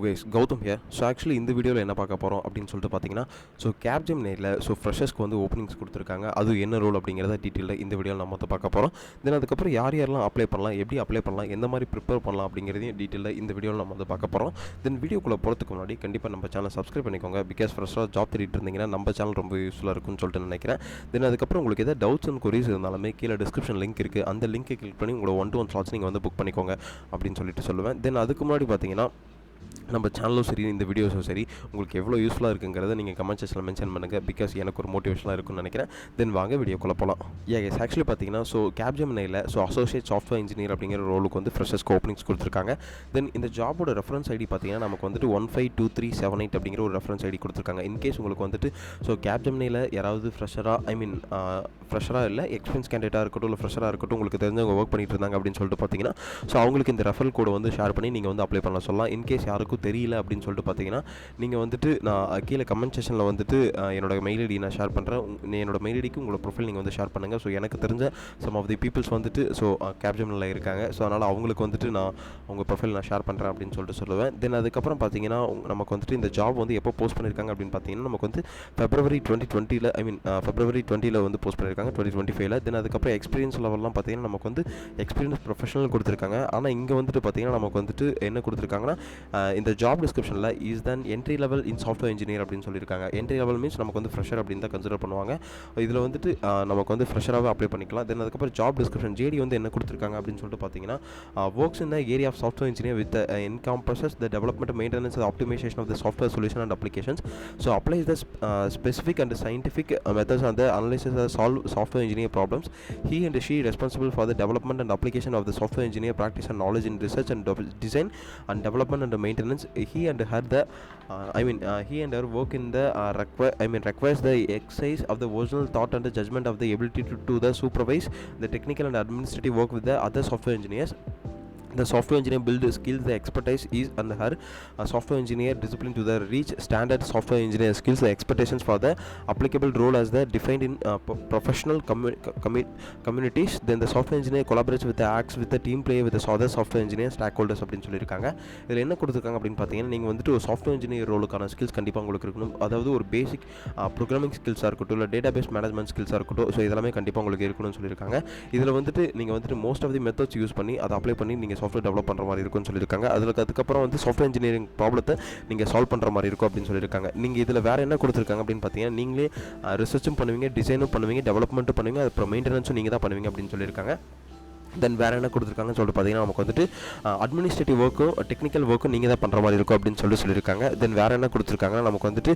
Guys Gautham here. So actually இந்த வீடியோவில் என்ன பார்க்க போகிறோம் அப்படின்னு சொல்லிட்டு பார்த்தீங்கன்னா, ஸோ கேப்ஜெமினியில் ஃப்ரெஷர்ஸ்க்கு வந்து ஓப்பனிங்ஸ் கொடுத்துருக்காங்க. அது என்ன ரோல் அப்படிங்கிறத டீட்டெயிலாக இந்த வீடியோவில் நம்ம வந்து பார்க்க போகிறோம். தென் அதுக்கப்புறம் யார் யாரெல்லாம் அப்ளை பண்ணலாம், எப்படி அப்ளை பண்ணலாம், எந்த மாதிரி ப்ரிப்பேர் பண்ணலாம் அப்படிங்கிறதையும் டீட்டெயிலாக இந்த வீடியோவில் நம்ம வந்து பார்க்க போகிறோம். தென் வீடியோக்குள்ளே போகிறதுக்கு முன்னாடி கண்டிப்பாக நம்ம சேனல் சப்ஸ்கிரைப் பண்ணிக்கோங்க. பிகாஸ் ஃப்ரெஷ்ஷாக ஜாப் தேடிட்டு இருந்தீங்கன்னா நம்ம சேனல் ரொம்ப யூஸ்ஃபுல்லாக இருக்கும்னு சொல்லிட்டு நினைக்கிறேன். தென் அதுக்கப்புறம் உங்களுக்கு எதாவது டவுட்ஸ் அண்ட் கொரிஸ் இருந்தாலுமே கீழே டிஸ்கிரிப்ஷன் லிங்க் இருக்குது. அந்த லிங்க்கை கிளிக் பண்ணி உங்களோட 1-to-1 ஸ்லாட்ஸ் நீங்கள் வந்து புக் பண்ணிக்கோங்க அப்படின்னு சொல்லிட்டு சொல்லுவேன். தென் அதுக்கு முன்னாடி பார்த்தீங்கன்னா, நம்ம சேனலும் சரி, இந்த வீடியோஸும் சரி, உங்களுக்கு எவ்வளோ யூஸ்ஃபுல்லாக இருக்குங்கிறத நீங்கள் கமெண்ட் செக்ஷனில் மென்ஷன் பண்ணுங்கள். பிகாஸ் எனக்கு ஒரு மோட்டிவேஷனாக இருக்கும்னு நினைக்கிறேன். தென் வாங்க வீடியோக்குள்ளே போகலாம். எஸ் ஆக்சுவலி பார்த்தீங்கன்னா, கேப்ஜெமினியில் அசோசியேட் சாஃப்ட்வேர் இன்ஜினியர் அப்படிங்கிற ரோலுக்கு வந்து ஃப்ரெஷர்ஸ்க்கு ஓப்பனிங்ஸ் கொடுத்துருக்காங்க. தென் இந்த ஜாபோட ரெஃபரன்ஸ் ஐடி பார்த்தீங்கன்னா நமக்கு வந்துட்டு 152378 அப்படிங்கிற ஒரு ரெஃபரன்ஸ் ஐடி கொடுத்துருக்காங்க. இன்கேஸ் உங்களுக்கு வந்துட்டு கேப்ஜெமினியில் யாராவது ஃப்ரெஷராக இல்லை எக்ஸ்பீரியன்ஸ் கேண்டிடேட்டாக இருக்கட்டும், இல்லை ஃப்ரெஷராக இருக்கட்டும், உங்களுக்கு தெரிஞ்சவங்க ஒர்க் பண்ணிட்டு இருந்தாங்க அப்படின்னு சொல்லிட்டு பார்த்தீங்கன்னா, அவங்களுக்கு இந்த ரெஃபரல் கோடை வந்து ஷேர் பண்ணி நீங்கள் வந்து அப்ளை பண்ணலாம் சொல்லலாம். இன்கேஸ் யாருக்கும் தெரியல அப்படின்னு சொல்லிட்டு பார்த்தீங்கன்னா, நீங்கள் வந்துட்டு நான் கீழே கமெண்ட் செக்ஷனில் வந்துட்டு என்னோட மெயில் ஐடி நான் ஷேர் பண்ணுறேன். என்னோட மெயில் ஐடிக்கு உங்களோட ப்ரொஃபைல் நீங்கள் வந்து ஷேர் பண்ணுங்கள். எனக்கு தெரிஞ்ச சம் ஆஃப் தி பீப்புள்ஸ் வந்துட்டு கேப்ஜெமினியில் இருக்காங்க. அதனால் அவங்களுக்கு வந்துட்டு நான் உங்கள் ப்ரொஃபைல் நான் ஷேர் பண்ணுறேன் அப்படின்னு சொல்லிட்டு சொல்லுவேன். தென் அதுக்கப்புறம் பார்த்தீங்கன்னா, நமக்கு வந்துட்டு இந்த ஜாப் வந்து எப்போ போஸ்ட் பண்ணியிருக்காங்க அப்படின்னு பார்த்தீங்கன்னா, நமக்கு வந்து February 2020 வந்து போஸ்ட் பண்ணியிருக்காங்க, 2025. தென் அதுக்கப்புறம் எக்ஸ்பீரியன்ஸ் லெவல்லாம் பார்த்தீங்கன்னா நமக்கு வந்து எக்ஸ்பீரியன்ஸ் ப்ரொஃபஷனல் கொடுத்துருக்காங்க. ஆனால் இங்கே வந்துட்டு பார்த்தீங்கன்னா நமக்கு வந்துட்டு என்ன கொடுத்துருக்காங்கன்னா, இந்த ஜாப் டிஸ்கிரிப்ஷனில் is then entry level in software engineer அப்படின்னு சொல்லியிருக்காங்க. என்ட்ரி லெவல் மீன்ஸ் நமக்கு வந்து ஃப்ரெஷர் அப்படின்னு தான் கன்சிடர் பண்ணுவாங்க. இதில் வந்துட்டு நமக்கு வந்து ஃப்ரெஷராகவே அப்ளை பண்ணிக்கலாம். தென் அதுக்கப்புறம் ஜாப் டிஸ்கிரிப்ஷன் ஜேடி வந்து என்ன கொடுத்துருக்காங்க அப்படின்னு சொல்லிட்டு பார்த்தீங்கன்னா, works in the area of software engineer with encompasses the development, maintenance and optimization of the software solution and applications. Applies the specific and scientific methods and the analysis and solve software engineer problems. He and she responsible for the development and application of the software engineer practice and knowledge in research and design and development and maintenance. He and her work in the requires the exercise of the original thought and the judgment of the ability to the supervise the technical and administrative work with the other software engineers. The software engineer build skills, the expertise is and her software engineer discipline to the reach standard software engineer skills, the expectations for the applicable role as the defined in professional communities. Then the software engineer collaborates with the acts with the team play with the other software engineer stakeholders அப்படின்னு சொல்லியிருக்காங்க. இதில் என்ன கொடுத்துருக்காங்க அப்படின்னு பார்த்தீங்கன்னா, நீங்கள் வந்துட்டு ஒரு சாஃப்ட்வேர் இன்ஜினியர் ரோலுக்கான ஸ்கில்ஸ் கண்டிப்பாக உங்களுக்கு இருக்கணும். அதாவது ஒரு பேசிக் ப்ரோக்ராமிங் ஸ்கில்ஸாக இருக்கட்டும், இல்லை டேட்டா பேஸ் மேனேஜ்மெண்ட் ஸ்கில்ஸாக இருக்கட்டும், இதெல்லாமே கண்டிப்பாக உங்களுக்கு இருக்கணும்னு சொல்லியிருக்காங்க. இதில் வந்துட்டு நீங்கள் வந்துட்டு most of the methods use பண்ணி அதை அப்ளை பண்ணி நீங்கள் சாஃப்ட்வேர் டெவலப் பண்ணுற மாதிரி இருக்கும்னு சொல்லியிருக்காங்க. அதுக்கப்புறம் வந்து சாஃப்ட்வேர் இன்ஜினியரிங் ப்ராப்ளத்தை நீங்கள் சால்வ் பண்ணுற மாதிரி இருக்கும் அப்படின்னு சொல்லியிருக்காங்க. நீங்கள் இதில் வேறு என்ன கொடுத்துருக்காங்க அப்படின்னு பார்த்தீங்கன்னா, நீங்களே ரிசர்ச்சும் பண்ணுவீங்க, டிசைனும் பண்ணுவீங்க, டெவலப்மெண்ட்டும் பண்ணுவீங்க, அப்புறம் மெயின்டெனன்ஸும் நீங்கள் தான் பண்ணுவீங்க அப்படின்னு சொல்லியிருக்காங்க. தென் வேறு என்ன கொடுத்துருக்காங்கன்னு சொல்லிட்டு பார்த்தீங்கன்னா, நமக்கு வந்துட்டு அட்மினிஸ்ட்ரேட்டிவ் ஒர்க்கும் டெக்னிக்கல் ஒர்க்கும் நீங்கள் தான் பண்ணுற மாதிரி இருக்கும் அப்படின்னு சொல்லியிருக்காங்க. தென் வேறு என்ன கொடுத்துருக்காங்கன்னா, நமக்கு வந்துட்டு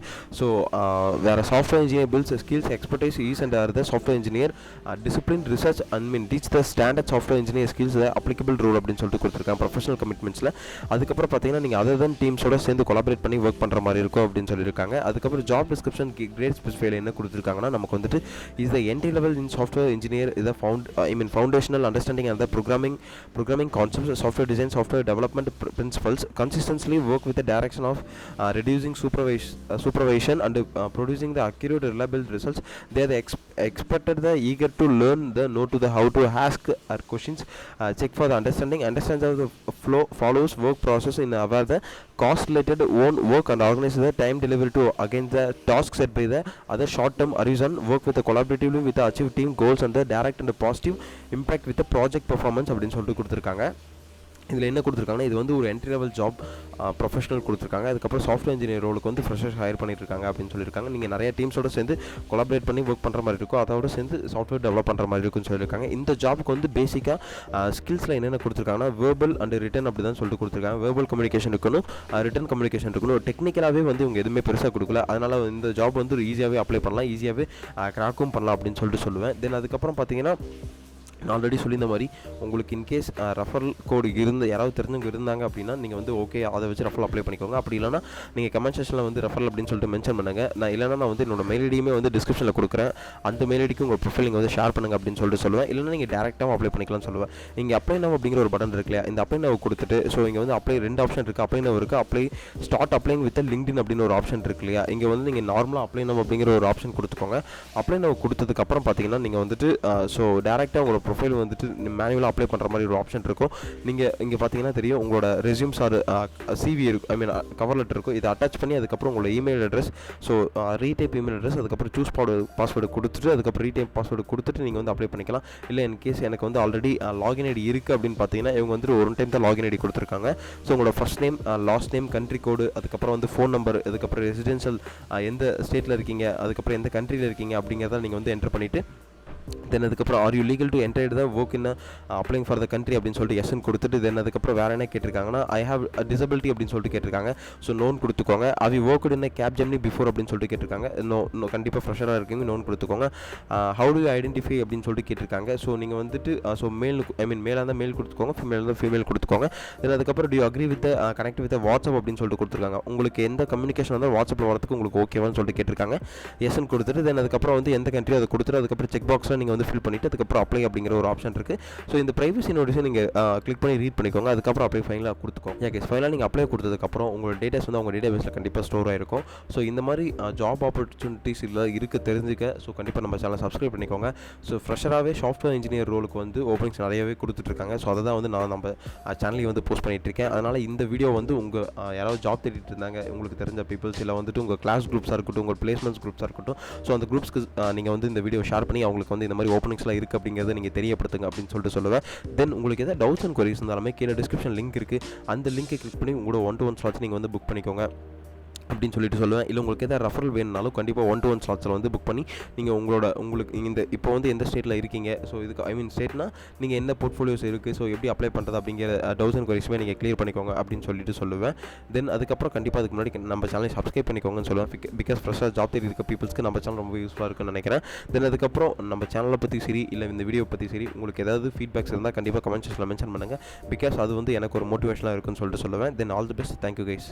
வேறு software engineer bills skills expertise is and are the software engineer discipline research teach the standard software engineer skills applicable role அப்படின்னு சொல்லிட்டு கொடுத்துருக்காங்க ப்ரொஃபஷனல் கமிட்மெண்ட்ஸில். அதுக்கப்புறம் பார்த்தீங்கன்னா, நீங்கள் அதர் தன் டீம்ஸோட சேர்ந்து கொலாபரேட் பண்ணி ஒர்க் பண்ணுற மாதிரி இருக்கும் அப்படின்னு சொல்லியிருக்காங்க. அதுக்கப்புறம் ஜாப் டிஸ்கிரிப்ஷன் கிரேட் ஸ்பெசிஃபைல என்ன கொடுத்துருக்காங்கன்னா, நமக்கு வந்துட்டு is the entry level in software engineer இதை foundational understanding and the programming concepts, software design, software development principles, consistently work with the direction of reducing supervision and producing the accurate reliable results. They are the expected the eager to learn the know to the how to ask our questions, check for the understands of the flow, follows work process in aware the cost related own work and organize the time delivery to against the task set by the other short term horizon, work with the collaboratively with the achieve team goals and the direct and the positive impact with the project performance அப்படின்னு சொல்லிட்டு கொடுத்துருக்காங்க. இதில் என்ன கொடுத்துருக்காங்கன்னா, இது வந்து ஒரு entry level job professional கொடுத்துருக்காங்க. அதுக்கப்புறம் சாஃப்ட்வேர் இன்ஜினியர் ரோலுக்கு வந்து ஃப்ரெஷர்ஸ் ஹையர் பண்ணியிருக்காங்க அப்படின்னு சொல்லியிருக்காங்க. நீங்கள் நிறைய டீம்ஸோட சேர்ந்து கொலாபரேட் பண்ணி ஒர்க் பண்ணுற மாதிரி இருக்கும், அதோட சேர்ந்து சாஃப்ட்வேர் டெவலப் பண்ணுற மாதிரி இருக்குன்னு சொல்லியிருக்காங்க. இந்த ஜாபுக்கு வந்து பேசிக்காக ஸ்கில்ஸில் என்னென்ன கொடுத்துருக்காங்கன்னா, வேர்பல் அண்ட் ரிட்டன் அப்படி தான் சொல்லிட்டு கொடுத்துருக்காங்க. வேர்பல் கம்யூனிகேஷன் இருக்கணும், ரிட்டன் கம்யூனிகேஷன் இருக்கணும். டெக்னிக்கலாகவே வந்து இவங்க எதுவுமே பெருசாக கொடுக்கல, அதனால் இந்த ஜாப் வந்து ஈஸியாகவே அப்ளை பண்ணலாம், ஈஸியாகவே கிராக்கும் பண்ணலாம் அப்படின்னு சொல்லிட்டு சொல்லுவேன். தென் அதுக்கப்புறம் பார்த்தீங்கன்னா, நான் ஆல்ரெடி சொல்லியிருந்த மாதிரி உங்களுக்கு இன்கேஸ் ரெஃபரல் கோடு யாராவது தெரிஞ்சவங்க இருந்தாங்க அப்படின்னா நீங்கள் வந்து ஓகே அதை வச்சு ரெஃபரல் அப்ளை பண்ணிக்கோங்க. அப்படி இல்லைனா நீங்கள் கமெண்ட் செக்ஷனில் வந்து ரெஃபரல் அப்படின்னு சொல்லிட்டு மென்ஷன் பண்ணுங்கள். நான் வந்து என்னோட மெயில் ஐடியுமே வந்து டிஸ்கிரிப்ஷனில் கொடுக்குறேன். அந்த மெயில் ஐடிக்கு உங்கள் ப்ரொஃபைல் நீங்கள் வந்து ஷேர் பண்ணுங்கள் அப்படின்னு சொல்லிட்டு சொல்லுவேன். இல்லைனா நீங்கள் டேரெக்டாகவும் அப்ளை பண்ணிக்கலாம்னு சொல்லுவேன். இங்கே அப்ளை நவ் அப்படிங்கிற ஒரு பட்டன் இருக்கு இல்லையா, இந்த அப்ளை நவ் கொடுத்துட்டு இங்கே வந்து அப்ளை 2 ஆப்ஷன் இருக்குது. அப்ளை நவ் இருக்குது, அப்ளை ஸ்டார்ட் அப்ளைங் வித் லிங்க்டின் அப்படின்னு ஒரு ஆப்ஷன் இருக்கு இல்லையா. இங்கே வந்து நீங்கள் நார்மலாக அப்ளை நவ் அப்படிங்கிற ஒரு ஆப்ஷன் கொடுத்துக்கோங்க. அப்ளை நவ் கொடுத்ததுக்கப்புறம் பார்த்தீங்கன்னா நீங்கள் வந்துட்டு டேரெக்டாக உங்களோட ப்ரொஃபைல் வந்துட்டு மேனுவலாக அப்ளை பண்ணுற மாதிரி ஒரு ஆப்ஷன் இருக்கும். நீங்கள் இங்கே பார்த்தீங்கன்னா தெரியும், உங்களோட ரெஸ்யூம்ஸ் ஆர் சிவி இருக்கும், ஐ மீன் கவர் லெட்டர் இருக்கும். இதை அட்டாச் பண்ணி அதுக்கப்புறம் உங்களோட email address, so retype email address, அதுக்கப்புறம் சூஸ் பாஸ்வேர்டு கொடுத்துட்டு அதுக்கப்புறம் ரீடைப் பாஸ்வேர்டு கொடுத்துட்டு நீங்கள் வந்து அப்ளை பண்ணிக்கலாம். இல்லை இன்கேஸ் எனக்கு வந்து ஆல்ரெடி லாகின் ஐடி இருக்குது அப்படின்னு பார்த்தீங்கன்னா, இவங்க வந்துட்டு ஒரு டைம் தான் லாகின் ஐடி கொடுத்துருக்காங்க. ஸோ உங்களோட first name, last name, country code, அதுக்கப்புறம் வந்து ஃபோன் நம்பர், அதுக்கப்புறம் ரெசிடென்ஷியல் எந்த ஸ்டேட்டில் இருக்கீங்க, அதுக்கப்புறம் எந்த கண்ட்ரியில் இருக்கீங்க அப்படிங்கிறத நீங்கள் வந்து என்டர் பண்ணிவிட்டு தென் அதுக்கப்புறம் are you legal to enter the work in அப்ளைங் for the country அப்படின்னு சொல்லிட்டு எஸ்ன்னு கொடுத்துட்டு தென் அதுக்கப்புறம் வேறு என்ன கேட்டிருக்காங்கன்னா ஐ ஹேவ் டிசபிலிட்டி அப்படின்னு சொல்லிட்டு கேட்டிருக்காங்க. ஸோ நோன் கொடுத்துக்கோங்க. Have work in Capgemini before அப்படின்னு சொல்லிட்டு கேட்டிருக்காங்க. நோ கண்டிப்பாக ஃப்ரெஷராக இருக்கீங்க, நோன் கொடுத்துக்கோங்க. ஹவு டு ஐடென்டிஃபை அப்படின்னு சொல்லிட்டு கேட்டிருக்காங்க. ஸோ நீங்கள் வந்துட்டு ஸோ மேல், ஐ மீன் மேலாக இருந்தால் மேல் கொடுத்துக்கோங்க, ஃபீமேல் இருந்தால் ஃபீமேல் கொடுத்துக்கோங்க. தென் அதுக்கப்புறம் to you agree with connect with WhatsApp அப்படின்னு சொல்லிட்டு கொடுத்துருக்காங்க. உங்களுக்கு எந்த கம்யூனிகேஷன் வந்தால் வாட்ஸ்அப்பில் வரதுக்கு உங்களுக்கு ஓகேவான்னு சொல்லிட்டு கேட்டிருக்காங்க. எஸ்ன்னு கொடுத்துட்டு தென் அதுக்கப்புறம் வந்து எந்த கண்ட்ரி அதை கொடுத்துட்டு அதுக்கப்புறம் செக் பாக்ஸில் நீங்கள் வந்து ஃபில் பண்ணிவிட்டு அதுக்கப்புறம் அப்ளை அப்படிங்கிற ஒரு ஆப்ஷன் இருக்குது. ஸோ இந்த ப்ரைவசி நோட்டீஸை நீங்கள் கிளிக் பண்ணி ரீட் பண்ணிக்கோங்க. அதுக்கப்புறம் அப்ளை ஃபைனலாக கொடுத்துக்கோங்க. ஓகே, ஃபைனலாக நீங்கள் அப்ளை கொடுத்ததுக்கப்புறம் உங்களோட டேட்டாஸ் வந்து அவங்க டேட்டாபேஸில் கண்டிப்பாக ஸ்டோர் ஆகிருக்கும். ஸோ இந்த மாதிரி ஜாப் ஆப்பர்ச்சுனிட்டிஸ் இல்லை இருக்க தெரிஞ்சுக்க ஸோ கண்டிப்பாக நம்ம சேனலை சப்ஸ்கிரைப் பண்ணிக்கோங்க. ஸோ ஃப்ரெஷராகவே சாஃப்ட்வேர் இன்ஜினியர் ரோலுக்கு வந்து ஓப்பனிங்ஸ் நிறையவே கொடுத்துட்ருக்காங்க. ஸோ அதை தான் வந்து நான் நம்ம சேனலையும் வந்து போஸ்ட் பண்ணிகிட்டு இருக்கேன். அதனால் இந்த வீடியோ வந்து உங்கள் யாராவது ஜாப் தேடிட்டு இருந்தாங்க, உங்களுக்கு தெரிஞ்ச பீப்புள்ஸ், இல்லை வந்துட்டு உங்கள் கிளாஸ் குரூப்ஸாக இருக்கட்டும், உங்கள் பிளேஸ்மெண்ட்ஸ் குரூப்ஸாக இருக்கட்டும், ஸோ அந்த குரூப்ஸ்க்கு நீங்கள் வந்து இந்த வீடியோ ஷேர் பண்ணி அவங்களுக்கு வந்து இந்த மாதிரி ஓப்பனிங்ஸ்லாம் இருக்குது அப்படிங்கிறத நீங்கள் தெரியப்படுத்துங்க அப்படின்னு சொல்லிட்டு சொல்லுவேன். தென் உங்களுக்கு எதாவது டவுட்ஸ் அண்ட் குவரிஸ் இருந்தாலுமே கீழே டிஸ்கிரிப்ஷன் லிங்க் இருக்குது, அந்த லிங்கை கிளிக் பண்ணி உங்களோட 1-to-1 ஸ்லாட்ஸ் நீங்கள் வந்து புக் பண்ணிக்கோங்க அப்படின்னு சொல்லிட்டு சொல்லுவேன். இல்லை உங்களுக்கு எதாவது ரெஃபரல் வேணுனாலும் கண்டிப்பாக 1-to-1 ஸ்லாட்ஸில் வந்து புக் பண்ணி நீங்கள் உங்களுக்கு இந்த இப்போ வந்து எந்த ஸ்டேட்டில் இருக்கீங்க, ஸோ இதுக்கு ஐ மீன் ஸ்டேட்னா நீங்கள் என்ன போர்ட்ஃபோலியோஸ் இருக்குது, ஸோ எப்படி அப்ளை பண்ணுறது அப்படிங்கிற டவுட்ஸ் அண்ட் குவரிஸுமே நீங்கள் கிளியர் பண்ணிக்கோங்க அப்படின்னு சொல்லிட்டு சொல்லுவேன். தென் அதுக்கப்புறம் கண்டிப்பாக அதுக்கு முன்னாடி நம்ம சேனலை சப்ஸ்கிரைப் பண்ணிக்கோங்கன்னு சொல்லுவேன். பிகாஸ் ஃப்ரெஷ்ஷாக ஜாப் தேடி இருக்க பீப்புள்ஸ்க்கு நம்ம சேனல் ரொம்ப யூஸ்ஃபுல்லாக இருக்குன்னு நினைக்கிறேன். தென் அதுக்கப்புறம் நம்ம சேனலை பற்றி சரி இல்லை இந்த வீடியோ பற்றி சரி உங்களுக்கு ஏதாவது ஃபீட்பேக்ஸ் இருந்தால் கண்டிப்பாக கமெண்ட் செக்ஷனில் மென்ஷன் பண்ணுங்கள். பிகாஸ் அது வந்து எனக்கு ஒரு மோட்டிவேஷனாக இருக்குன்னு சொல்லிட்டு சொல்லுவேன். Then all the best. Thank you guys.